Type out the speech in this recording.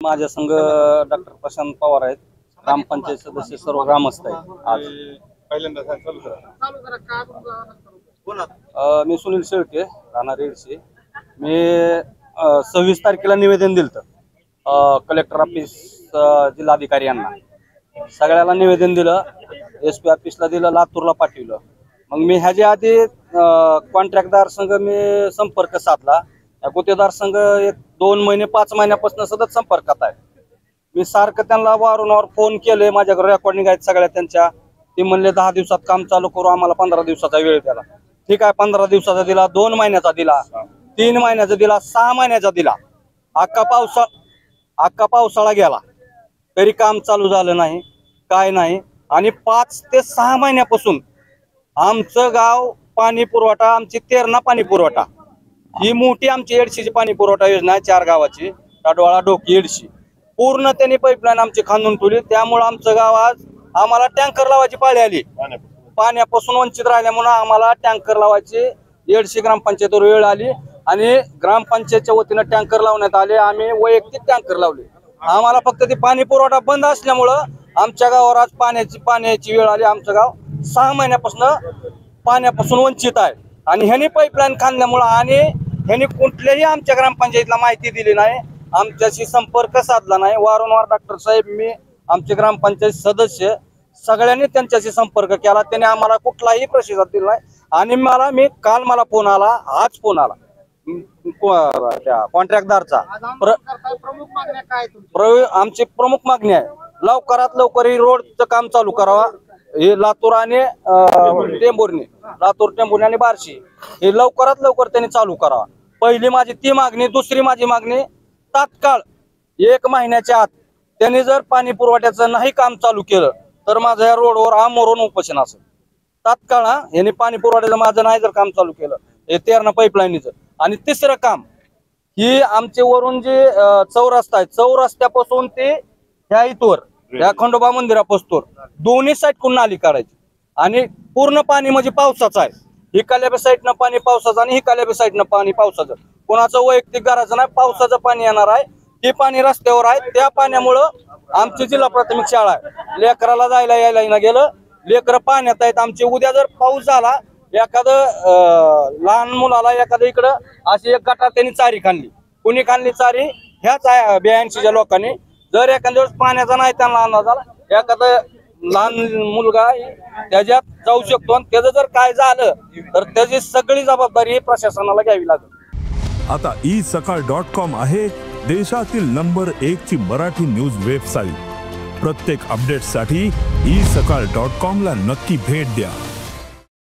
माझ्या संघ डॉक्टर प्रशांत पवार आहेत, ग्रामपंचायत सदस्य, सर्व ग्रामस्थ आहेत. आज मी सुनील शेळके, राहणार येडशी. मी 26 तारखेला निवेदन दिलं कलेक्टर ऑफिस, जिल्हाधिकारी यांना सगळ्याला निवेदन दिलं. SP ऑफिसला दिलं, लातूरला पाठवलं. मग मी ह्याच्या आधी कॉन्ट्रॅक्टदार संघ मी संपर्क साधला. गुत्तेदार संघ 1-2 महिने 5 महिन्यापासून सतत संपर्कात आहे. मी सारखं त्यांना वारंवार फोन केले, माझ्याकडे रेकॉर्डिंग आहेत सगळ्या त्यांच्या. ते म्हणले 10 दिवसात काम चालू करू, आम्हाला 15 दिवसाचा वेळ द्याला. ठीक आहे, 15 दिवसाचा दिला, 2 महिन्याचा दिला, 3 महिन्याचा दिला, 6 महिन्याचा दिला. अख्खा पावसाळा गेला तरी काम चालू झालं नाही, काय नाही. आणि 5 ते 6 महिन्यापासून आमचं गाव पाणी पुरवठा, आमची तेरणा पाणी पुरवठा ही मोठी आमची येडशीची पाणी पुरवठा योजना आहे, 4 गावाची, ताडवाळा, डोकी, येडशी. पूर्ण त्यांनी पाईपलाईन आमची खांदून ठेवली. त्यामुळे आमचं गाव आज आम्हाला टँकर लावायची पाळी आली. पाण्यापासून वंचित राहिल्यामुळे आम्हाला टँकर लावायची येडशी ग्रामपंचायतीवर वेळ आली आणि ग्रामपंचायतच्या वतीनं टँकर लावण्यात आले. आम्ही वैयक्तिक टँकर लावले. आम्हाला फक्त ते पाणी पुरवठा बंद असल्यामुळं आमच्या गावावर आज पाण्याची वेळ आली. आमचं गाव 6 महिन्यापासून पाण्यापासून वंचित आहे. आणि ह्यांनी पाईपलाईन खांदल्यामुळं आणि ह्यांनी कुठल्याही आमच्या ग्रामपंचायतीला माहिती दिली नाही, आमच्याशी संपर्क साधला नाही. वारंवार डॉक्टर साहेब, मी, आमचे ग्रामपंचायत सदस्य सगळ्यांनी त्यांच्याशी संपर्क केला. त्यांनी आम्हाला कुठलाही प्रतिसाद दिला नाही. आणि काल मला फोन आला, आज फोन आला त्या कॉन्ट्रॅक्टदारचा. आमची प्रमुख मागणी आहे, लवकरात लवकर ही रोडचं काम चालू करावा. हे लातूर आणि टेंभुर्णी, आणि बार्शी हे लवकरात लवकर त्यांनी चालू करावा. पहिली माझी ती मागणी. दुसरी माझी मागणी, तात्काळ 1 महिन्याच्या आत त्यांनी जर पाणी पुरवठ्याचं नाही काम चालू केलं तर माझं या रोडवर आमरण उपोषण असेल. तात्काळ यांनी पाणी पुरवठ्याचं माझं नाही जर काम चालू केलं, हे तेरणा पाईपलाईनीचं. आणि तिसरं काम, ही आमचे वरून जे चौरस्ता आहे, चौरस्त्यापासून ते ह्या इथवर, या खंडोबा मंदिरापासून दोन्ही साईडकडून नाली काढायची. आणि पूर्ण पाणी म्हणजे पावसाचं आहे. हिकाल्याबी साईडनं पाणी पावसाचं आणि हिकाल्याबी साईडनं पाणी पावसाचं. कोणाचं वैयक्तिक घराचं नाही, पावसाचं पाणी येणार आहे. ते पाणी रस्त्यावर आहे. त्या पाण्यामुळं आमची जिल्हा प्राथमिक शाळा आहे, लेकराला जायला यायला ना गेलं, लेकरं पाण्यात आहेत आमचे. उद्या जर पाऊस झाला, एखादं लहान मुलाला एखादं इकडं अशी एक गटार त्यांनी चारी खाल्ली. कुणी खाल्ली चारी? ह्याच 82च्या लोकांनी. जर एखाद्या वेळेस पाण्याचा नाही त्यांना अंदाज आला, एखादं लहान मुलगा त्याच्यात जाऊ शकतो आणि त्याचं जर काय झालं तर त्याची सगळी जबाबदारी प्रशासनाला घ्यावी लागेल. आता isakal.com आहे देशातील नंबर 1 ची मराठी न्यूज वेबसाईट. प्रत्येक अपडेटसाठी isakal.com ला नक्की भेट द्या.